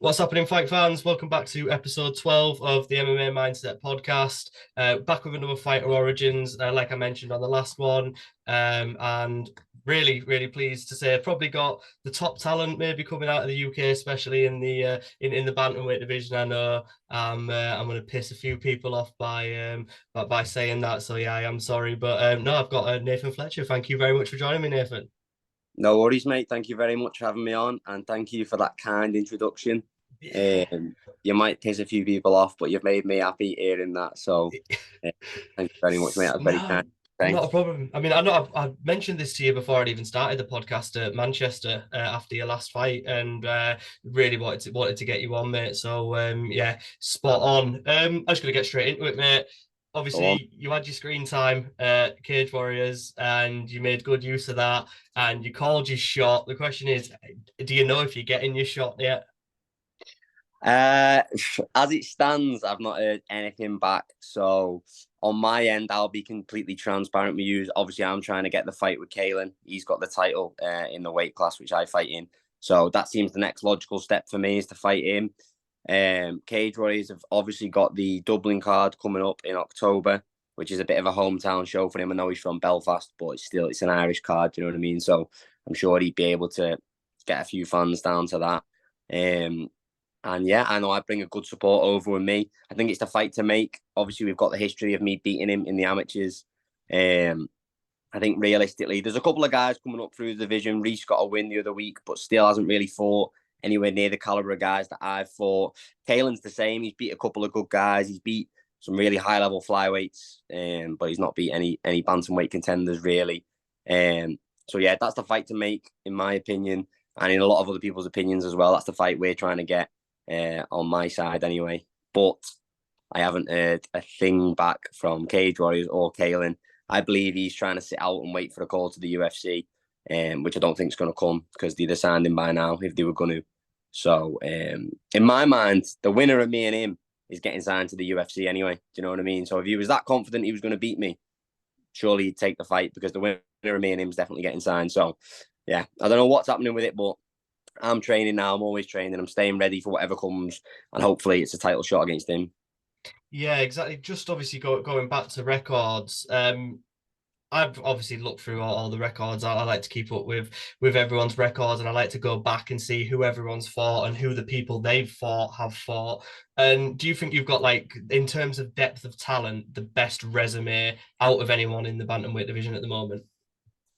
What's happening, fight fans? Welcome back to episode 12 of the MMA Mindset podcast. Back with another Fighter Origins, like I mentioned on the last one. And really pleased to say I've probably got the top talent maybe coming out of the UK, especially in the bantamweight division. I know I'm going to piss a few people off by saying that. So yeah, I am sorry, but no, I've got Nathan Fletcher. Thank you very much for joining me, Nathan. No worries, mate. Thank you very much for having me on, and thank you for that kind introduction. Yeah. You might piss a few people off, but you've made me happy hearing that. So, uh, thank you very much, mate. That's very No, kind. Okay. not a problem. I mean, I know I've mentioned this to you before I'd even started the podcast at Manchester after your last fight, and really wanted to get you on, mate. So yeah, spot on. I'm just gonna get straight into it, mate. Go on. Obviously, you had your screen time, Cage Warriors, and you made good use of that, and you called your shot. The question is, do you know if you're getting your shot yet? Uh, as it stands, I've not heard anything back. So, on my end, I'll be completely transparent with you. Obviously, I'm trying to get the fight with Kalen. He's got the title in the weight class which I fight in. So that seems the next logical step for me is to fight him. Cage Warriors have obviously got the Dublin card coming up in October, which is a bit of a hometown show for him. I know he's from Belfast, but it's an Irish card. You know what I mean? So I'm sure he'd be able to get a few fans down to that. And yeah, I know I bring a good support over with me. I think it's the fight to make. Obviously, we've got the history of me beating him in the amateurs. I think realistically, there's a couple of guys coming up through the division. Reese got a win the other week, but still hasn't really fought anywhere near the caliber of guys that I've fought. Kalen's the same. He's beat a couple of good guys. He's beat some really high level flyweights, but he's not beat any bantamweight contenders really. So yeah, that's the fight to make, in my opinion, and in a lot of other people's opinions as well. That's the fight we're trying to get on my side anyway. But I haven't heard a thing back from Cage Warriors or Kalen. I believe he's trying to sit out and wait for a call to the UFC, which I don't think is going to come because they'd have signed him by now if they were going to. So, in my mind, the winner of me and him is getting signed to the UFC anyway. Do you know what I mean? So if he was that confident he was going to beat me, surely he'd take the fight because the winner of me and him is definitely getting signed. So, yeah, I don't know what's happening with it, but I'm training now. I'm always training. I'm staying ready for whatever comes, and hopefully it's a title shot against him. Yeah, exactly. Just obviously going back to records. I've obviously looked through all the records. I like to keep up with everyone's records, and I like to go back and see who everyone's fought and who the people they've fought have fought. And do you think you've got, like, in terms of depth of talent, the best resume out of anyone in the bantamweight division at the moment?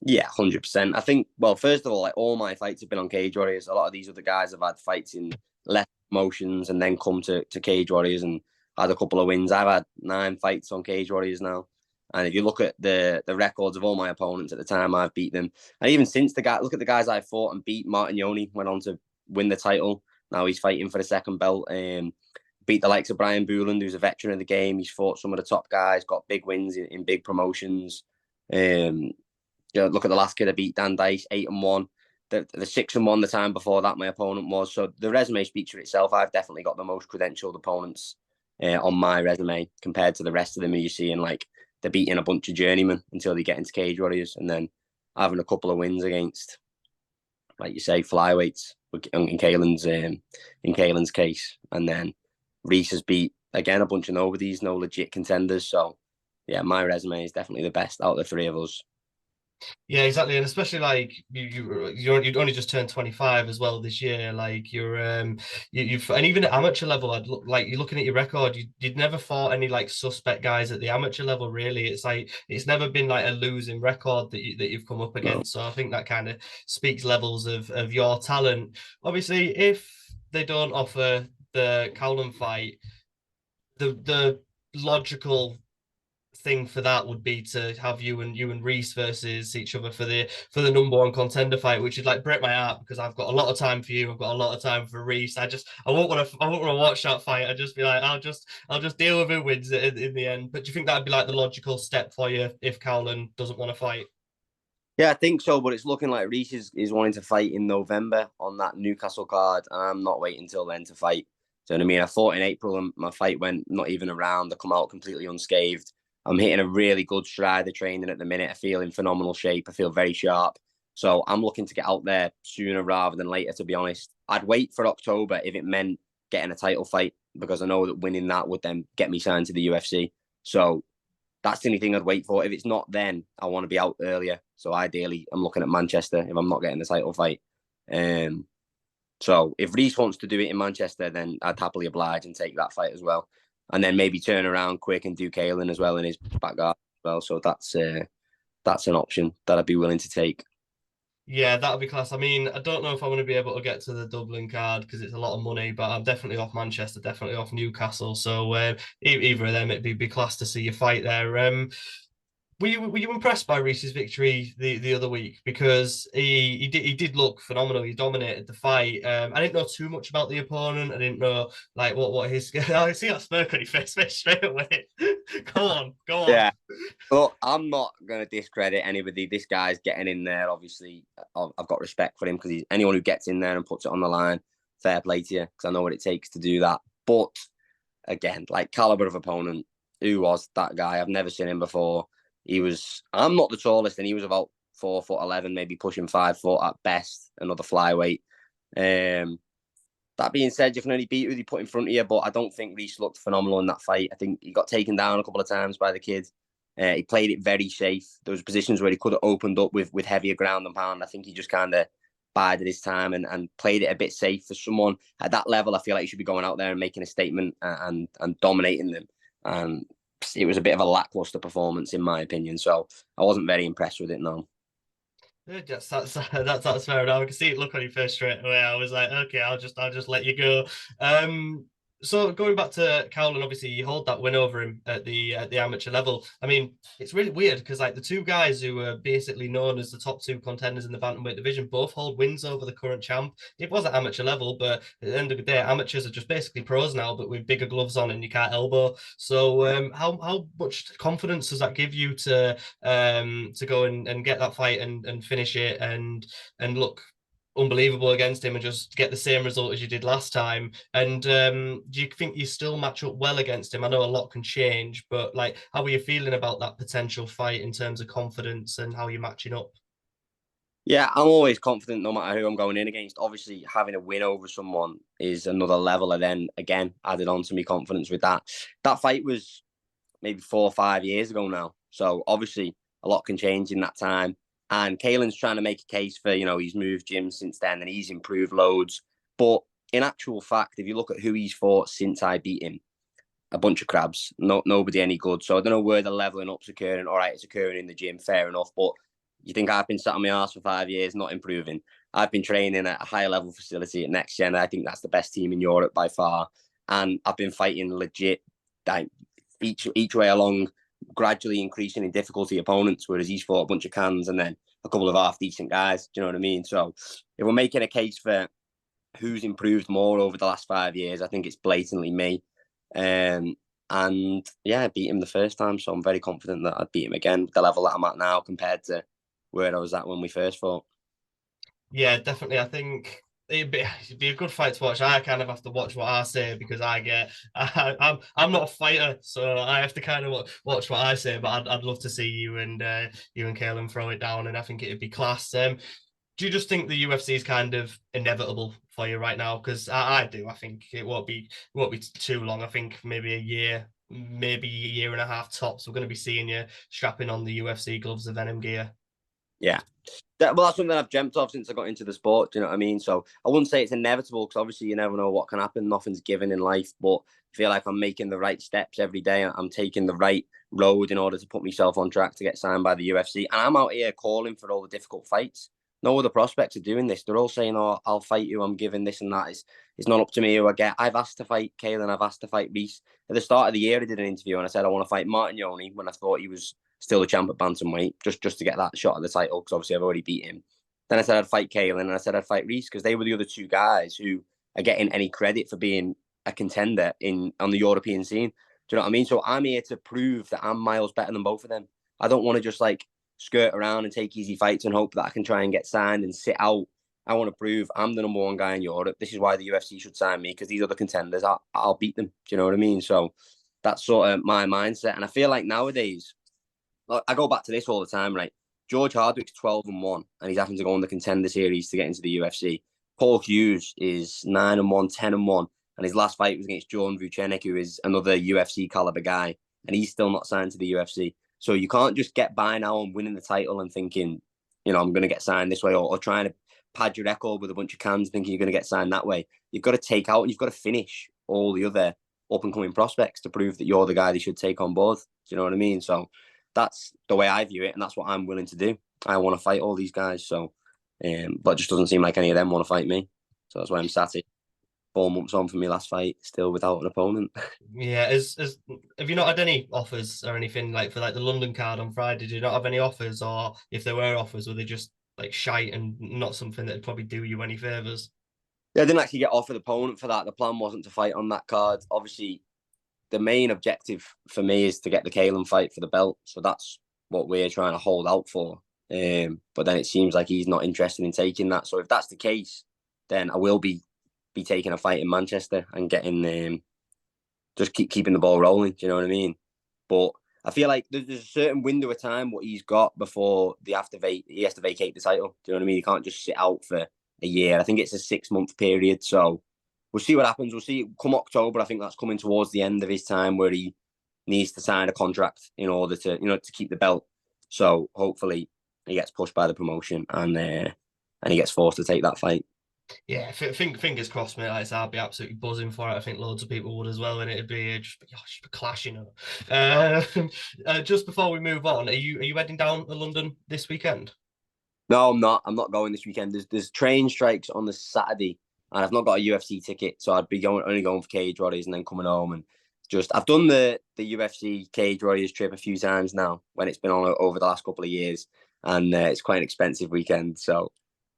Yeah, 100%. I think, well, first of all, like all my fights have been on Cage Warriors. A lot of these other guys have had fights in less promotions and then come to Cage Warriors and had a couple of wins. I've had 9 fights on Cage Warriors now. And if you look at the records of all my opponents at the time, I've beat them. And even since look at the guys I fought and beat. Martin Yoni went on to win the title. Now he's fighting for the second belt. Beat the likes of Brian Booland, who's a veteran of the game. He's fought some of the top guys, got big wins in big promotions. Look at the last kid I beat, Dan Dice, 8-1. The 6-1 the time before that, my opponent was. So the resume speaks for itself. I've definitely got the most credentialed opponents on my resume compared to the rest of them. You see, and like they're beating a bunch of journeymen until they get into Cage Warriors, and then having a couple of wins against, like you say, flyweights in Kalen's case, and then Reese has beat again a bunch of nobodies, no legit contenders. So yeah, my resume is definitely the best out of the 3 of us. Yeah, exactly, and especially like you'd only just turned 25 as well this year. Like you've and even at amateur level, I'd look like you're looking at your record. You'd never fought any like suspect guys at the amateur level. Really, it's like it's never been like a losing record that you've come up No. against. So I think that kind of speaks levels of your talent. Obviously, if they don't offer the Cowland fight, the logical thing for that would be to have you and Reese versus each other for the number one contender fight, which would like break my heart because I've got a lot of time for you. I've got a lot of time for Reese. I won't want to watch that fight. I just be like, I'll just deal with who wins it in the end. But do you think that'd be like the logical step for you if Cowland doesn't want to fight? Yeah, I think so, but it's looking like Reese is wanting to fight in November on that Newcastle card, and I'm not waiting until then to fight. So, what I mean, I fought in April, and my fight went not even around. I come out completely unscathed. I'm hitting a really good stride of training at the minute. I feel in phenomenal shape. I feel very sharp. So I'm looking to get out there sooner rather than later, to be honest. I'd wait for October if it meant getting a title fight, because I know that winning that would then get me signed to the UFC. So that's the only thing I'd wait for. If it's not then, I want to be out earlier. So ideally, I'm looking at Manchester if I'm not getting the title fight. So if Reece wants to do it in Manchester, then I'd happily oblige and take that fight as well. And then maybe turn around quick and do Kalen as well in his backyard as well. So that's an option that I'd be willing to take. Yeah, that would be class. I mean, I don't know if I'm going to be able to get to the Dublin card because it's a lot of money, but I'm definitely off Manchester, definitely off Newcastle. So either of them, it'd be class to see you fight there. Were you impressed by Reese's victory the other week? Because he did look phenomenal. He dominated the fight. I didn't know too much about the opponent. I didn't know like what his. I see that smirk on your face straight away. Go on. Yeah. But I'm not going to discredit anybody. This guy's getting in there. Obviously, I've got respect for him because he's anyone who gets in there and puts it on the line. Fair play to you, because I know what it takes to do that. But again, like caliber of opponent, who was that guy? I've never seen him before. I'm not the tallest, and he was about 4'11", maybe pushing 5 foot at best, another flyweight. That being said, you can only beat who they put in front of you, but I don't think Reece looked phenomenal in that fight. I think he got taken down a couple of times by the kid. He played it very safe. There was positions where he could have opened up with heavier ground and pound. I think he just kind of bided his time and played it a bit safe. For someone at that level, I feel like he should be going out there and making a statement and dominating them. And it was a bit of a lackluster performance, in my opinion. So I wasn't very impressed with it, no. That's fair enough. I can see it look on your face straight away. I was like, okay, I'll just let you go. So going back to Cowland, obviously you hold that win over him at the amateur level. I mean, it's really weird because like the two guys who are basically known as the top two contenders in the bantamweight division both hold wins over the current champ. It was at amateur level, but at the end of the day, amateurs are just basically pros now, but with bigger gloves on and you can't elbow. So how much confidence does that give you to go and get that fight and finish it and look unbelievable against him and just get the same result as you did last time? And do you think you still match up well against him? I know a lot can change, but like, how are you feeling about that potential fight in terms of confidence and how you're matching up? Yeah, I'm always confident no matter who I'm going in against. Obviously, having a win over someone is another level. And then again, added on to me confidence with that. That fight was maybe 4 or 5 years ago now. So obviously, a lot can change in that time. And Kalen's trying to make a case for, he's moved gyms since then and he's improved loads. But in actual fact, if you look at who he's fought since I beat him, a bunch of crabs, nobody any good. So I don't know where the leveling up's occurring. All right, it's occurring in the gym, fair enough. But you think I've been sat on my arse for 5 years, not improving? I've been training at a higher level facility at Next Gen. I think that's the best team in Europe by far. And I've been fighting legit, like, each way along, gradually increasing in difficulty opponents, whereas he's fought a bunch of cans and then a couple of half decent guys. Do you know what I mean? So if we're making a case for who's improved more over the last 5 years, I think it's blatantly me. And yeah, I beat him the first time, so I'm very confident that I'd beat him again, the level that I'm at now compared to where I was at when we first fought. Yeah, definitely. I think it'd be a good fight to watch. I kind of have to watch what I say because I'm not a fighter, so I have to kind of watch what I say. But I'd love to see you and Kalen throw it down, and I think it'd be class. Do you just think the UFC is kind of inevitable for you right now? Because I do. I think it won't be too long. I think maybe a year, maybe a year and a half tops. We're going to be seeing you strapping on the UFC gloves of Venom gear. Yeah. That's something I've dreamt of since I got into the sport. Do you know what I mean? So I wouldn't say it's inevitable because obviously you never know what can happen. Nothing's given in life, but I feel like I'm making the right steps every day. I'm taking the right road in order to put myself on track to get signed by the UFC. And I'm out here calling for all the difficult fights. No other prospects are doing this. They're all saying, "Oh, I'll fight you. I'm giving this and that." It's not up to me who I get. I've asked to fight Kalen. I've asked to fight Reece. At the start of the year, I did an interview and I said I want to fight Martin Yoni when I thought he was still the champ at bantamweight, just to get that shot at the title because obviously I've already beat him. Then I said I'd fight Kalen and I said I'd fight Reece because they were the other two guys who are getting any credit for being a contender on the European scene. Do you know what I mean? So I'm here to prove that I'm miles better than both of them. I don't want to just like skirt around and take easy fights and hope that I can try and get signed and sit out. I want to prove I'm the number one guy in Europe. This is why the UFC should sign me because these other contenders, I'll beat them. Do you know what I mean? So that's sort of my mindset. And I feel like nowadays, I go back to this all the time, right? George Hardwick's 12-1, and he's having to go on the contender series to get into the UFC. Paul Hughes is 9-1, 10-1, and his last fight was against Jordan Vucenic, who is another UFC caliber guy, and he's still not signed to the UFC. So you can't just get by now and winning the title and thinking, I'm going to get signed this way, or trying to pad your record with a bunch of cans thinking you're going to get signed that way. You've got to take out and you've got to finish all the other up and coming prospects to prove that you're the guy they should take on board. Do you know what I mean? So that's the way I view it, and that's what I'm willing to do. I want to fight all these guys, but it just doesn't seem like any of them want to fight me. So that's why I'm sat here 4 months on from my last fight, still without an opponent. Yeah, have you not had any offers or anything like for like the London card on Friday? Did you not have any offers, or if there were offers, were they just like shite and not something that'd probably do you any favors? Yeah, I didn't actually get offered opponent for that. The plan wasn't to fight on that card. Obviously, the main objective for me is to get the Kalen fight for the belt. So that's what we're trying to hold out for. But then it seems like he's not interested in taking that. So if that's the case, then I will be taking a fight in Manchester and getting just keeping the ball rolling. Do you know what I mean? But I feel like there's a certain window of time what he's got before he has to vacate the title. Do you know what I mean? He can't just sit out for a year. I think it's a 6-month period. So we'll see what happens. We'll see come October. I think that's coming towards the end of his time where he needs to sign a contract in order to to keep the belt. So hopefully he gets pushed by the promotion and he gets forced to take that fight. Yeah, fingers crossed, mate. Like I'd be absolutely buzzing for it. I think loads of people would as well, and it'd be just be clashing. Just before we move on, are you heading down to London this weekend? No, I'm not. I'm not going this weekend. There's train strikes on the Saturday, and I've not got a UFC ticket, so I'd be only going for Cage Warriors and then coming home and I've done the UFC Cage Warriors trip a few times now when it's been on over the last couple of years, and it's quite an expensive weekend, so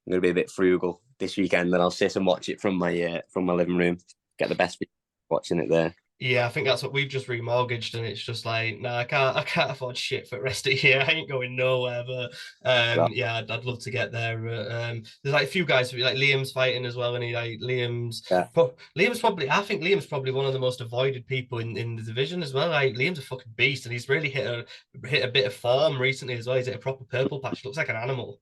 I'm going to be a bit frugal this weekend, and I'll sit and watch it from my living room, get the best watching it there. Yeah, I think that's what we've just remortgaged, and it's just like, nah, I can't afford shit for the rest of the year. I ain't going nowhere. But yeah, I'd love to get there. There's like a few guys like Liam's fighting as well, and Liam's probably I think Liam's probably one of the most avoided people in the division as well. Like Liam's a fucking beast, and he's really hit a bit of form recently as well. He's hit a proper purple patch. Looks like an animal.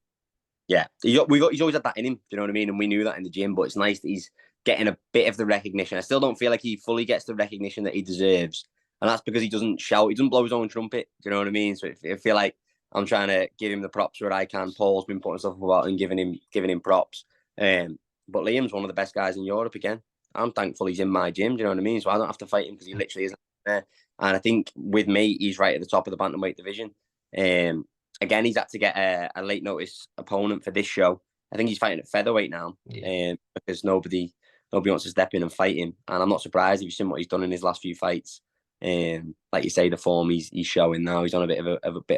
Yeah, he's always had that in him. Do you know what I mean? And we knew that in the gym, but it's nice that he's getting a bit of the recognition. I still don't feel like he fully gets the recognition that he deserves. And that's because he doesn't shout, he doesn't blow his own trumpet. Do you know what I mean? So I feel like I'm trying to give him the props where I can. Paul's been putting stuff about and giving him props. But Liam's one of the best guys in Europe again. I'm thankful he's in my gym. Do you know what I mean? So I don't have to fight him because he literally isn't there. And I think with me, he's right at the top of the bantamweight division. Again, he's had to get a late notice opponent for this show. I think he's fighting at featherweight now, because nobody wants to step in and fight him. And I'm not surprised if you've seen what he's done in his last few fights. Like you say, the form he's showing now, he's on a bit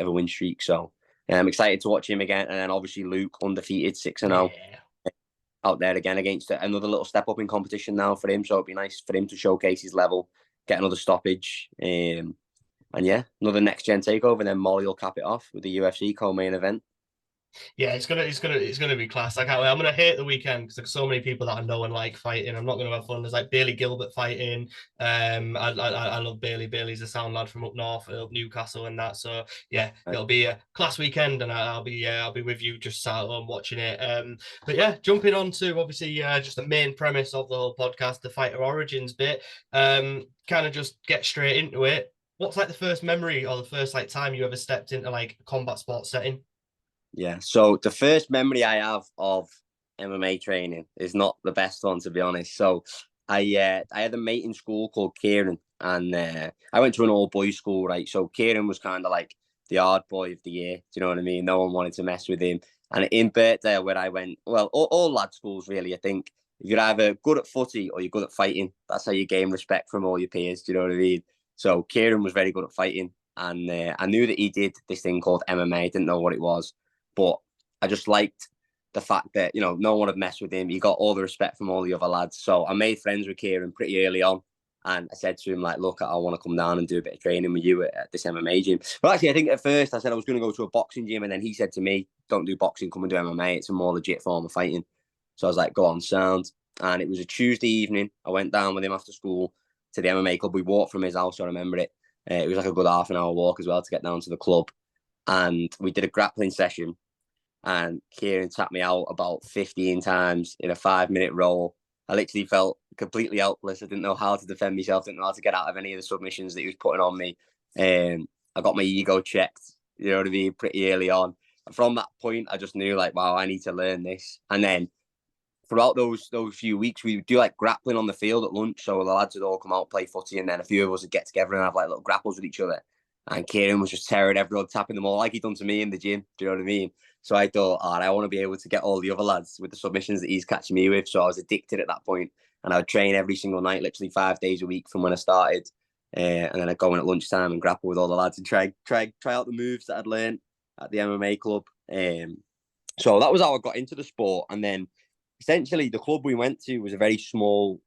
of a win streak. So I'm excited to watch him again. And then obviously Luke, undefeated, 6-0, out there again against another little step up in competition now for him. So it'd be nice for him to showcase his level, get another stoppage. And yeah, another next gen takeover, and then Molly will cap it off with the UFC co-main event. Yeah, it's gonna be class. I can't wait. I'm gonna hate the weekend because there's so many people that I know and like fighting. I'm not gonna have fun. There's like Bailey Gilbert fighting. I love Bailey. Bailey's a sound lad from up north, up Newcastle and that. So yeah, it'll be a class weekend, and I'll be with you just sat at home watching it. But yeah, jumping on to obviously just the main premise of the whole podcast, the fighter origins bit. Kind of just get straight into it. What's like the first memory or the first like time you ever stepped into like a combat sports setting? Yeah, so the first memory I have of MMA training is not the best one, to be honest. So I had a mate in school called Kieran, and I went to an all boys school, right? So Kieran was kind of like the hard boy of the year. Do you know what I mean? No one wanted to mess with him. And in Birkdale, where I went, well, all lad schools really, I think if you're either good at footy or you're good at fighting, that's how you gain respect from all your peers. Do you know what I mean? So Kieran was very good at fighting, and I knew that he did this thing called MMA. Didn't know what it was. But I just liked the fact that, no one would mess with him. He got all the respect from all the other lads. So I made friends with Kieran pretty early on. And I said to him, like, look, I want to come down and do a bit of training with you at this MMA gym. But actually, I think at first I said I was going to go to a boxing gym. And then he said to me, don't do boxing, come and do MMA. It's a more legit form of fighting. So I was like, go on, sound. And it was a Tuesday evening. I went down with him after school to the MMA club. We walked from his house, I remember it. It was like a good half an hour walk as well to get down to the club. And we did a grappling session. and Kieran tapped me out about 15 times in a 5-minute roll. I literally felt completely helpless. I didn't know how to defend myself. Didn't know how to get out of any of the submissions that he was putting on me. I got my ego checked, you know what I mean, pretty early on. And from that point, I just knew like, wow, I need to learn this. And then throughout those few weeks, we would do like grappling on the field at lunch. So the lads would all come out, play footy, and then a few of us would get together and have like little grapples with each other. And Kieran was just tearing everyone, tapping them all like he'd done to me in the gym. Do you know what I mean? So I thought, all right, I want to be able to get all the other lads with the submissions that he's catching me with. So I was addicted at that point, and I would train every single night, literally 5 days a week from when I started. And then I'd go in at lunchtime and grapple with all the lads and try out the moves that I'd learned at the MMA club. So that was how I got into the sport. And then essentially the club we went to was a very small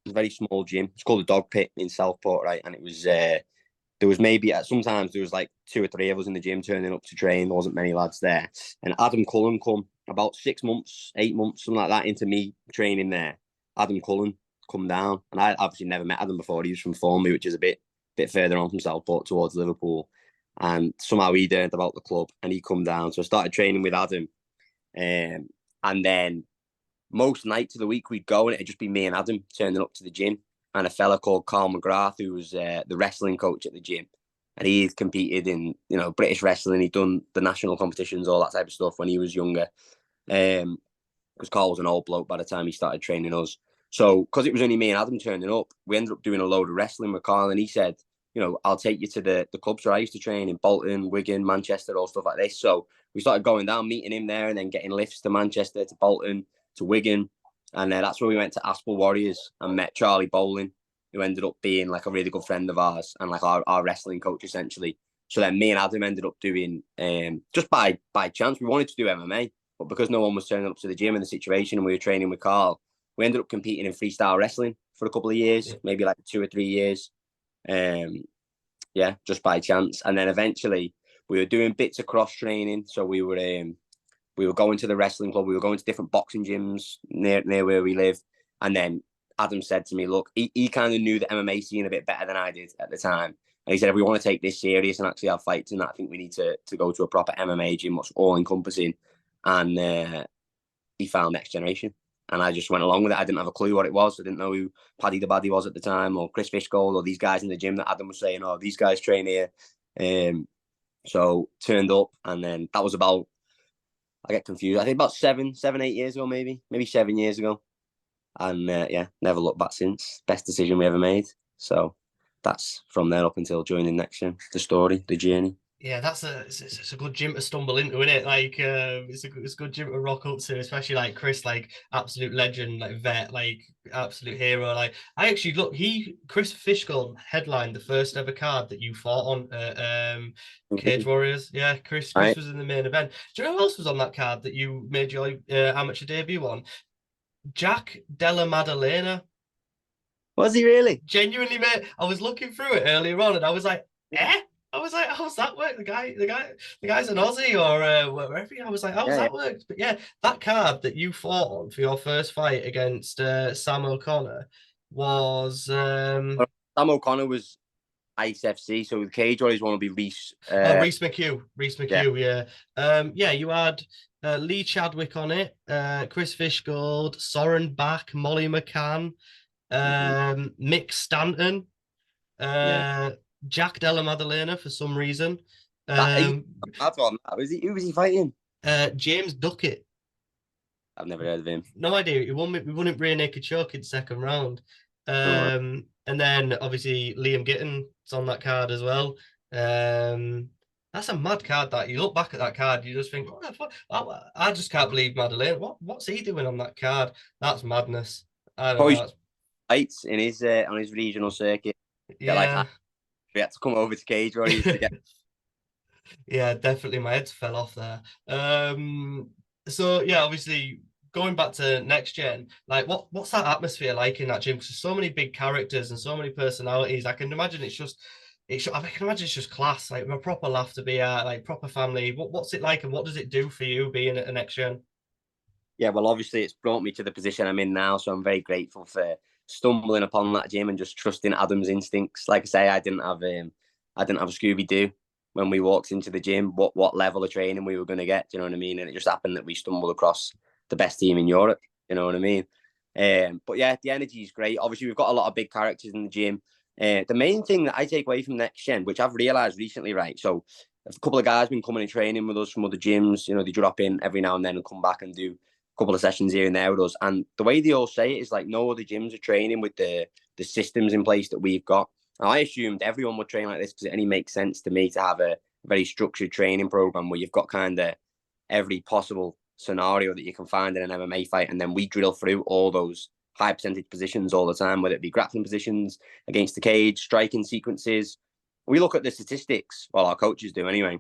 gym. It's called the Dog Pit in Southport, right? And it was there was maybe sometimes there was like 2 or 3 of us in the gym turning up to train. There wasn't many lads there. And Adam Cullen come about 6 months, 8 months, something like that into me training there. Adam Cullen come down, and I obviously never met Adam before. He was from Thornbury, which is a bit further on from Southport towards Liverpool. And somehow he learned about the club and he come down. So I started training with Adam. And then most nights of the week we'd go and it'd just be me and Adam turning up to the gym, and a fella called Carl McGrath, who was the wrestling coach at the gym. And he competed in, you know, British wrestling. He'd done the national competitions, all that type of stuff when he was younger. Because Carl was an old bloke by the time he started training us. So because it was only me and Adam turning up, we ended up doing a load of wrestling with Carl. And he said, you know, I'll take you to the clubs where I used to train in Bolton, Wigan, Manchester, all stuff like this. So we started going down, meeting him there, and then getting lifts to Manchester, to Bolton, to Wigan. And that's where we went to Aspel Warriors and met Charlie Bowling, who ended up being like a really good friend of ours and like our wrestling coach, essentially. So then me and Adam ended up doing, just by chance, we wanted to do MMA, but because no one was turning up to the gym in the situation and we were training with Carl, we ended up competing in freestyle wrestling for a couple of years, maybe like 2 or 3 years. Just by chance. And then eventually we were doing bits of cross training. So we were going to the wrestling club. We were going to different boxing gyms near where we live. And then Adam said to me, look, he kind of knew the MMA scene a bit better than I did at the time. And he said, if we want to take this serious and actually have fights in that, I think we need to go to a proper MMA gym, what's all encompassing. And he found Next Generation. And I just went along with it. I didn't have a clue what it was. I didn't know who Paddy the Baddy was at the time, or Chris Fishgold, or these guys in the gym that Adam was saying, oh, these guys train here. So turned up, and then that was about, I get confused, I think about 7, 8 years ago, maybe 7 years ago. And never looked back since. Best decision we ever made. So that's from there up until joining Next Gen, the story, the journey. Yeah, it's a good gym to stumble into, isn't it? Like, it's a good gym to rock up to, especially like Chris, like absolute legend, like vet, like absolute hero. Like, I actually Chris Fishgold headlined the first ever card that you fought on Cage Warriors. Yeah, Chris was in the main event. Do you know who else was on that card that you made your amateur debut on? Jack Della Maddalena. Was he really? Genuinely, mate. I was looking through it earlier on, and I was like, eh? I was like, how's that work? The guy's an Aussie or wherever. I was like, how's that worked? But yeah, that card that you fought on for your first fight against Sam O'Connor was Sam O'Connor was ICFC, so the Cage always want to be Reese. Reese McHugh, yeah. You had Lee Chadwick on it, Chris Fishgold, Soren Bach, Molly McCann, Mick Stanton, Jack Della Maddalena for some reason. Who was he fighting? James Duckett. I've never heard of him. No idea. We won it rear naked choke in second round. And then obviously Liam Gitton's on that card as well. That's a mad card. That you look back at that card, you just think, what the fuck? I just can't believe Maddalena. What's he doing on that card? That's madness. I don't know. Fights in his on his regional circuit. Yeah. We had to come over to Cage Warriors to get. Yeah, definitely. My head fell off there. So yeah, obviously going back to Next Gen, like what's that atmosphere like in that gym? Because there's so many big characters and so many personalities. I can imagine it's just class, like a proper laugh to be at, like proper family. What's it like, and what does it do for you being at Next Gen? Yeah, well, obviously it's brought me to the position I'm in now, so I'm very grateful for stumbling upon that gym and just trusting Adam's instincts. Like I say, I didn't have a Scooby Doo. when we walked into the gym what level of training we were going to get. Do you know what I mean? And it just happened that we stumbled across the best team in Europe. You know what I mean? But yeah, the energy is great. Obviously, we've got a lot of big characters in the gym. The main thing that I take away from Next Gen, which I've realised recently, right? So a couple of guys been coming and training with us from other gyms. You know, they drop in every now and then and come back and do a couple of sessions here and there with us. And the way they all say it is like no other gyms are training with the systems in place that we've got. And I assumed everyone would train like this because it only makes sense to me to have a very structured training program where you've got kind of every possible scenario that you can find in an MMA fight, and then we drill through all those high percentage positions all the time, whether it be grappling positions against the cage, striking sequences. We look at the statistics, well, our coaches do anyway,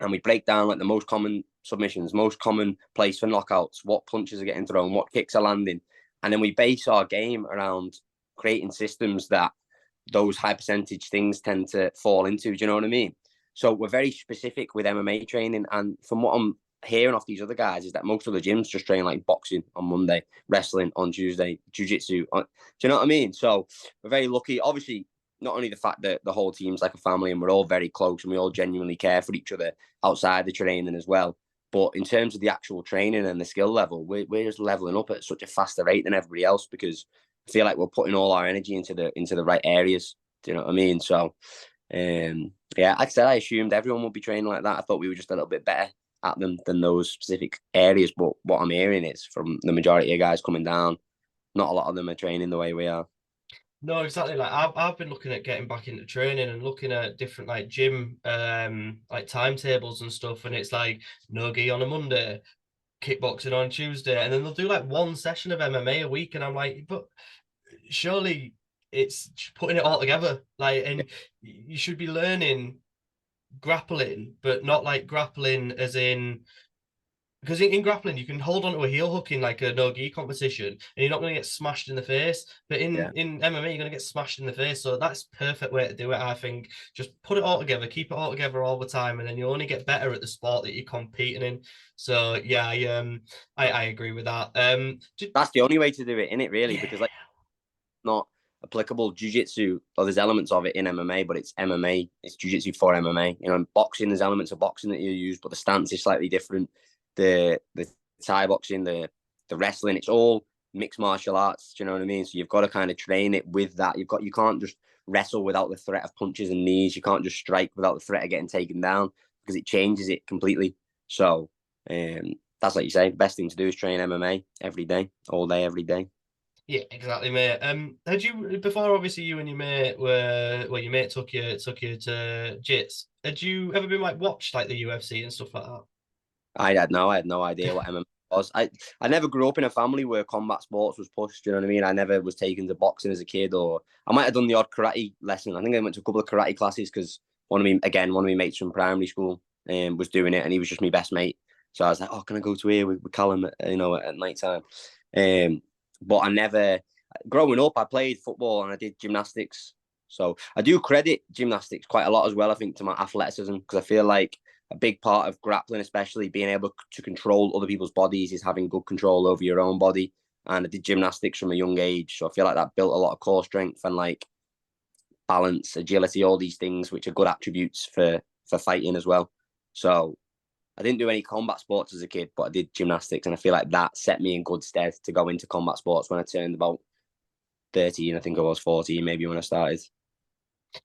and we break down like the most common submissions, most common place for knockouts, what punches are getting thrown, what kicks are landing, and then we base our game around creating systems that those high percentage things tend to fall into. Do you know what I mean? So we're very specific with MMA training, and from what I'm hearing off these other guys is that most of the gyms just train like boxing on Monday, wrestling on Tuesday, jiu-jitsu on, do you know what I mean? So we're very lucky. Obviously, not only the fact that the whole team's like a family and we're all very close and we all genuinely care for each other outside the training as well, but in terms of the actual training and the skill level, we're just leveling up at such a faster rate than everybody else because I feel like we're putting all our energy into the right areas. Do you know what I mean? So yeah, like I said, I assumed everyone would be training like that. I thought we were just a little bit better at them than those specific areas. But what I'm hearing is from the majority of guys coming down, not a lot of them are training the way we are. No, exactly. Like I've been looking at getting back into training and looking at different like gym like timetables and stuff, and it's like no gi on a Monday, kickboxing on Tuesday, and then they'll do like one session of MMA a week, and I'm like, but surely it's putting it all together. Like, and you should be learning grappling, but not like grappling as in because in grappling you can hold on to a heel hook in like a no gi competition and you're not going to get smashed in the face, but Yeah. in MMA you're going to get smashed in the face, so that's perfect way to do it. I think just put it all together, keep it all together all the time, and then you only get better at the sport that you're competing in. So yeah, I agree with that. That's the only way to do it, in it really, Yeah. because like not applicable jiu-jitsu, or there's elements of it in MMA, but it's MMA, it's jiu-jitsu for MMA. You know, in boxing, there's elements of boxing that you use, but the stance is slightly different. The Thai boxing, the wrestling, it's all mixed martial arts. Do you know what I mean? So you've got to kind of train it with that. You can't just wrestle without the threat of punches and knees. You can't just strike without the threat of getting taken down because it changes it completely. So that's like you say, best thing to do is train MMA every day, all day, every day. Yeah, exactly, mate. Had you before? Obviously, you and your mate were well. Your mate took you to Jits. Had you ever been like watched like the UFC and stuff like that? I had no idea what MMA was. I never grew up in a family where combat sports was pushed. You know what I mean? I never was taken to boxing as a kid, or I might have done the odd karate lesson. I think I went to a couple of karate classes because one of my mates from primary school was doing it, and he was just my best mate. So I was like, oh, can I go to here with Callum? At night time. But I never. Growing up, I played football and I did gymnastics. So I do credit gymnastics quite a lot as well. I think to my athleticism because I feel like a big part of grappling, especially being able to control other people's bodies, is having good control over your own body. And I did gymnastics from a young age, so I feel like that built a lot of core strength and like balance, agility, all these things which are good attributes for fighting as well. So I didn't do any combat sports as a kid, but I did gymnastics, and I feel like that set me in good stead to go into combat sports when I turned about 13. I think I was 14 maybe when I started.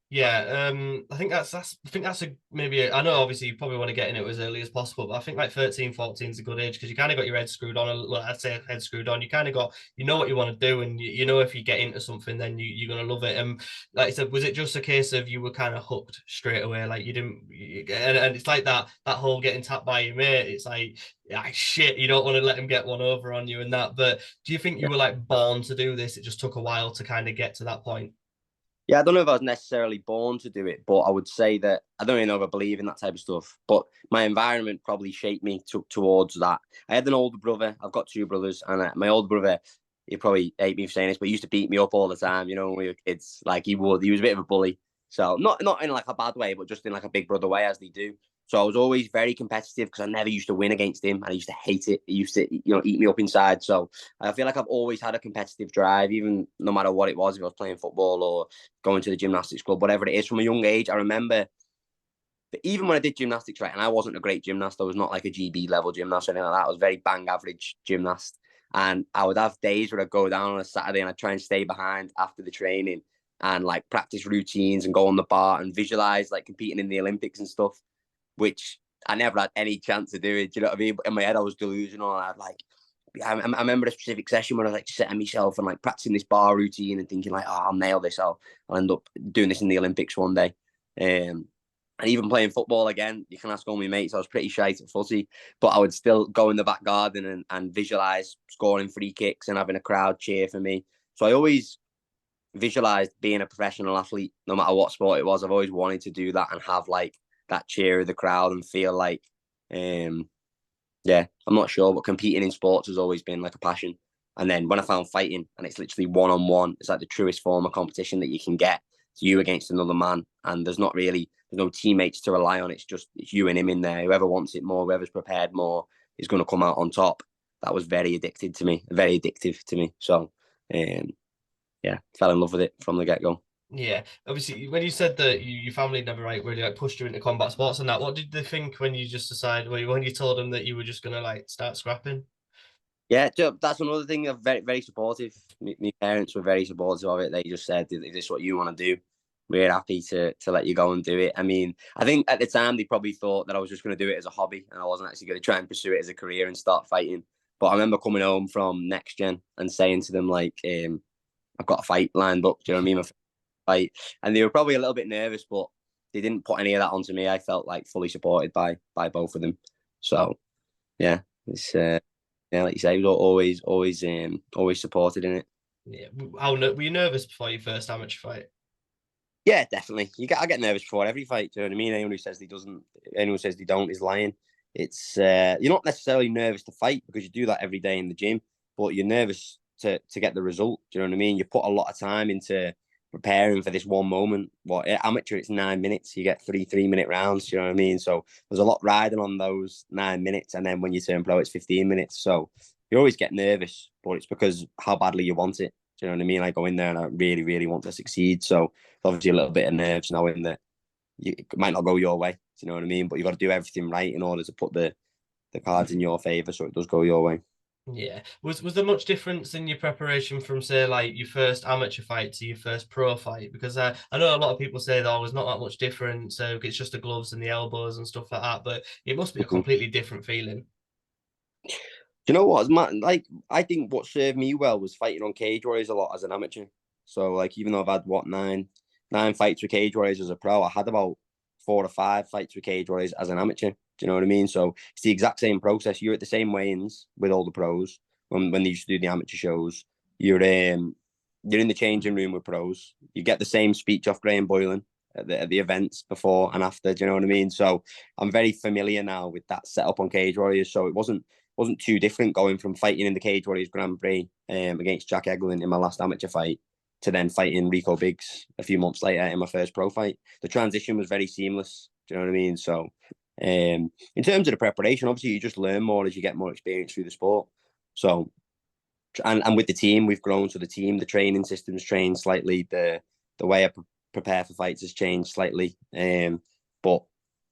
Yeah, I think that's a maybe I know obviously you probably want to get in it as early as possible, but I think like 13, 14 is a good age because you kind of got your head screwed on. Well, I'd say head screwed on. You kind of got you know what you want to do, and you know if you get into something, then you're gonna love it. And like I said, was it just a case of you were kind of hooked straight away? Like and it's like that whole getting tapped by your mate. It's like yeah, shit, you don't want to let him get one over on you and that. But do you think you Yeah. were like born to do this? It just took a while to kind of get to that point. Yeah, I don't know if I was necessarily born to do it, but I would say that I don't even know if I believe in that type of stuff. But my environment probably shaped me towards that. I had an older brother. I've got two brothers, and my older brother, he probably hate me for saying this, but he used to beat me up all the time. You know, when we were kids, like he would. He was a bit of a bully. So not in like a bad way, but just in like a big brother way, as they do. So I was always very competitive because I never used to win against him, and I used to hate it. He used to, eat me up inside. So I feel like I've always had a competitive drive, even no matter what it was, if I was playing football or going to the gymnastics club, whatever it is. From a young age, I remember But even when I did gymnastics, right, and I wasn't a great gymnast, I was not like a GB level gymnast or anything like that. I was very bang average gymnast. And I would have days where I'd go down on a Saturday and I'd try and stay behind after the training and like practice routines and go on the bar and visualize like competing in the Olympics and stuff, which I never had any chance to do it. Do you know what I mean? But in my head, I was delusional. And I'd like, I remember a specific session where I was like setting myself and like practicing this bar routine and thinking like, oh, I'll nail this. I'll end up doing this in the Olympics one day. And even playing football again, you can ask all my mates, I was pretty shy at footy, but I would still go in the back garden and visualise scoring free kicks and having a crowd cheer for me. So I always visualised being a professional athlete, no matter what sport it was. I've always wanted to do that and have like that cheer of the crowd and feel like, yeah, I'm not sure, but competing in sports has always been like a passion. And then when I found fighting, and it's literally one-on-one, it's like the truest form of competition that you can get. It's you against another man, and there's no teammates to rely on. It's you and him in there. Whoever wants it more, whoever's prepared more, is going to come out on top. That was very addictive to me. So, yeah, fell in love with it from the get-go. Yeah, obviously, when you said that your family never like really like pushed you into combat sports and that, what did they think when you just decided, well, when you told them that you were just gonna like start scrapping? Yeah, that's another thing. They're very, very supportive. My parents were very supportive of it. They just said, "Is this what you want to do? We're happy to let you go and do it." I mean, I think at the time they probably thought that I was just going to do it as a hobby and I wasn't actually going to try and pursue it as a career and start fighting. But I remember coming home from Next Gen and saying to them like, "I've got a fight lined up." Do you know what I mean? Fight, and they were probably a little bit nervous, but they didn't put any of that onto me. I felt like fully supported by both of them. So yeah, it's yeah, like you say, we were always supported in it. Yeah, how were you nervous before your first amateur fight? Yeah, definitely. I get nervous before every fight. Do you know what I mean? Anyone who says they don't is lying. It's you're not necessarily nervous to fight because you do that every day in the gym, but you're nervous to get the result. Do you know what I mean? You put a lot of time into preparing for this one moment. What amateur, it's 9 minutes. You get 3 3-minute rounds. Do you know what I mean? So there's a lot riding on those 9 minutes, and then when you turn pro, it's 15 minutes. So you always get nervous, but it's because how badly you want it. Do you know what I mean? I go in there and I really, really want to succeed. So obviously a little bit of nerves knowing that it might not go your way. Do you know what I mean? But you've got to do everything right in order to put the cards in your favour so it does go your way. Yeah. Was there much difference in your preparation from say like your first amateur fight to your first pro fight? Because I know a lot of people say that there's not that much difference. So it's just the gloves and the elbows and stuff like that. But it must be a Mhm. completely different feeling. Do you know what? Like I think what served me well was fighting on Cage Warriors a lot as an amateur. So like even though I've had nine fights with Cage Warriors as a pro, I had about 4 or 5 fights with Cage Warriors as an amateur. Do you know what I mean? So it's the exact same process. You're at the same weigh-ins with all the pros when they used to do the amateur shows. You're in the changing room with pros. You get the same speech off Graham Boylan at the events before and after. Do you know what I mean? So I'm very familiar now with that setup on Cage Warriors. So it wasn't too different going from fighting in the Cage Warriors Grand Prix against Jack Eglin in my last amateur fight to then fighting Rico Biggs a few months later in my first pro fight. The transition was very seamless. Do you know what I mean? So in terms of the preparation, obviously you just learn more as you get more experience through the sport. So and with the team, we've grown. So the training system's changed slightly. The way I prepare for fights has changed slightly. But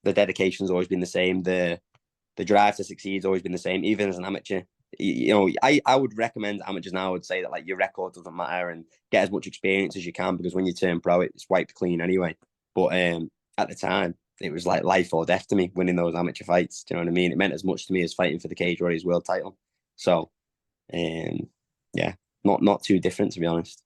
the dedication's always been the same. The drive to succeed has always been the same, even as an amateur. I would recommend amateurs now. I would say that like your record doesn't matter and get as much experience as you can because when you turn pro, it's wiped clean anyway. But at the time, it was like life or death to me winning those amateur fights. Do you know what I mean? It meant as much to me as fighting for the Cage Warriors world title. So, yeah, not too different to be honest.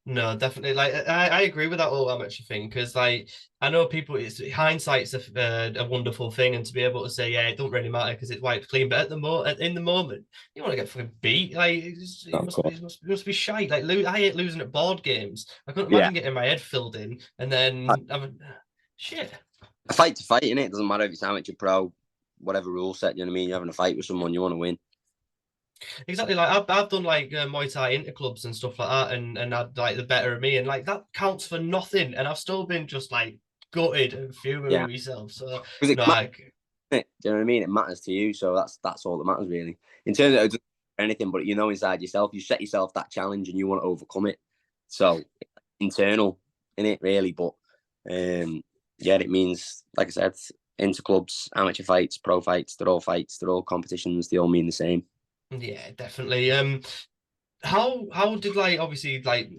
No, definitely. Like I agree with that whole amateur thing because like I know people. It's hindsight's a wonderful thing, and to be able to say yeah, it don't really matter because it's wiped clean. But in the moment, you want to get fucking beat. Like No, of course. it must be shite. Like I hate losing at board games. I couldn't Yeah, imagine getting my head filled in and a then having shit. fight to fight in it. Doesn't matter if it's amateur pro, whatever rule set. You know what I mean? You're having a fight with someone, you want to win. Exactly. Like I've done like Muay Thai interclubs and stuff like that, and had like the better of me, and like that counts for nothing, and I've still been just like gutted and fuming Yeah, with myself. So because it no, matters. like Do you know what I mean? It matters to you, so that's all that matters really. In terms of anything, but you know inside yourself, you set yourself that challenge and you want to overcome it. So internal in it really, but yeah, it means like I said, inter clubs, amateur fights, pro fights. They're all competitions. They all mean the same. Yeah, definitely. How did like obviously like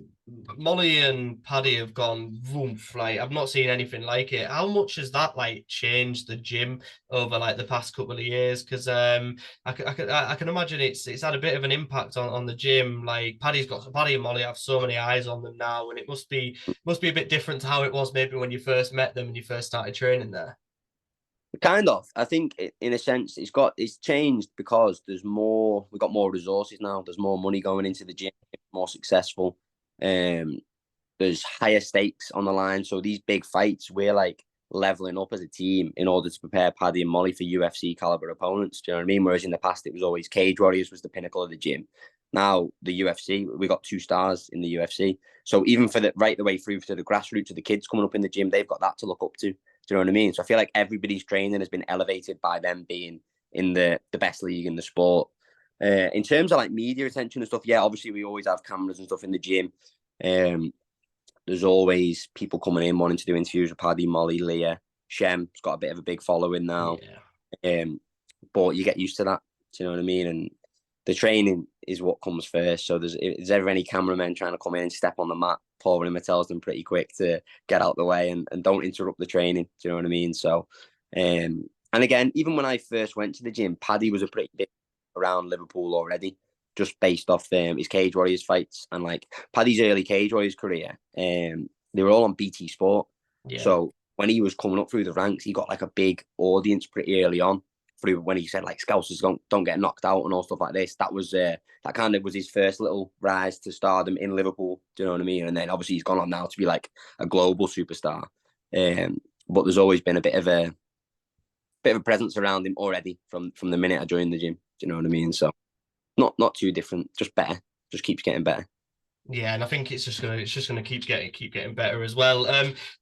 Molly and Paddy have gone woof, like I've not seen anything like it. How much has that like changed the gym over like the past couple of years? Because I can imagine it's had a bit of an impact on the gym. Like Paddy and Molly have so many eyes on them now, and it must be a bit different to how it was maybe when you first met them and you first started training there. Kind of. I think in a sense it's changed because there's more. We've got more resources now. There's more money going into the gym. More successful. Um, there's higher stakes on the line. So these big fights, we're like leveling up as a team in order to prepare Paddy and Molly for UFC caliber opponents. Do you know what I mean? Whereas in the past, it was always Cage Warriors was the pinnacle of the gym. Now the UFC, we got 2 stars in the UFC. So even for the way through to the grassroots of the kids coming up in the gym, they've got that to look up to. Do you know what I mean? So I feel like everybody's training has been elevated by them being in the best league in the sport. In terms of like media attention and stuff, yeah, obviously we always have cameras and stuff in the gym. There's always people coming in wanting to do interviews with Paddy, Molly, Leah. Shem's got a bit of a big following now. Yeah. But you get used to that. Do you know what I mean? And the training is what comes first. So if there's ever any cameramen trying to come in and step on the mat, Paul Rimmer tells them pretty quick to get out the way and don't interrupt the training. Do you know what I mean? So, and again, even when I first went to the gym, Paddy was a pretty big around Liverpool already, just based off his Cage Warriors fights and like Paddy's early Cage Warriors career. They were all on BT Sport. Yeah. So when he was coming up through the ranks, he got like a big audience pretty early on. Through when he said like Scousers don't get knocked out and all stuff like this. That was that kind of was his first little rise to stardom in Liverpool. Do you know what I mean? And then obviously he's gone on now to be like a global superstar. But there's always been a bit of a presence around him already from the minute I joined the gym. Do you know what I mean? So not too different, just better. Just keeps getting better. Yeah, and I think it's just gonna keep getting better as well.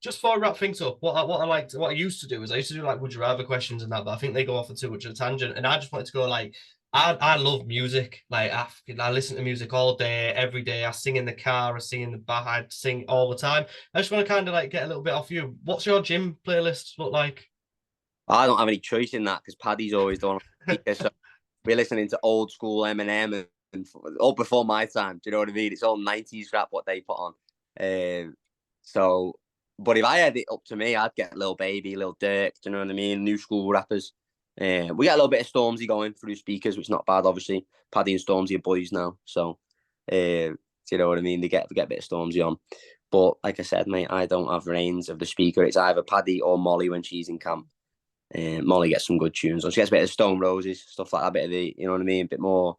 Just before I wrap things up, what I used to do is I used to do like would you rather questions and that, but I think they go off on too much of a tangent. And I just wanted to go like I love music. Like I listen to music all day, every day. I sing in the car, I sing in the bar, I sing all the time. I just want to kind of like get a little bit off you. What's your gym playlist look like? I don't have any choice in that because Paddy's always done. So we're listening to old school Eminem and all before my time. Do you know what I mean? It's all 90s rap what they put on. So, but if I had it up to me, I'd get Lil Baby, Lil Durk. Do you know what I mean? New school rappers. We get a little bit of Stormzy going through speakers, which is not bad, obviously. Paddy and Stormzy are boys now, so do you know what I mean? They get a bit of Stormzy on. But like I said, mate, I don't have reins of the speaker. It's either Paddy or Molly when she's in camp. Molly gets some good tunes. So she gets a bit of Stone Roses, stuff like that, a bit of the, you know what I mean? A bit more,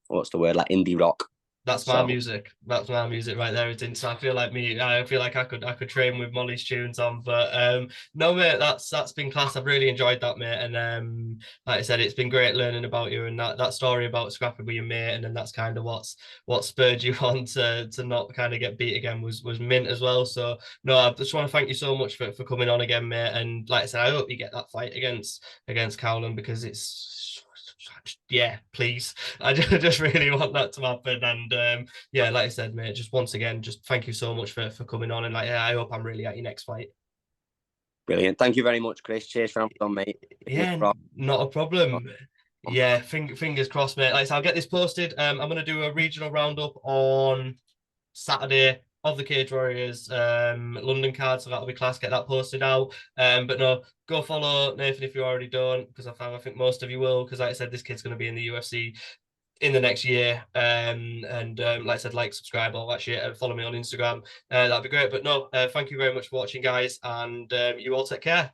what's the word, like indie rock. That's my So music. That's my music right there. It didn't. So I feel like me. I feel like I could train with Molly's tunes on. But no, mate. That's been class. I've really enjoyed that, mate. And like I said, it's been great learning about you and that story about scrapping with your mate. And then that's kind of what spurred you on to not kind of get beat again was mint as well. So no, I just want to thank you so much for coming on again, mate. And like I said, I hope you get that fight against Cowland because it's yeah, please. I just really want that to happen. And yeah, like I said, mate, just once again, just thank you so much for coming on. And like, yeah, I hope I'm really at your next fight. brilliant. Thank you very much, Chris. Cheers for having me on, mate. Yeah, not a problem. Yeah, fingers crossed, mate. Like, so I'll get this posted. I'm gonna do a regional roundup on Saturday of the Cage Warriors London card, so that'll be class. Get that posted out. But no, go follow Nathan if you already don't, because I think most of you will. Because like I said, this kid's going to be in the UFC in the next year. And like I said, like, subscribe, all that shit, and follow me on Instagram. That'd be great. But no, thank you very much for watching, guys, and you all take care.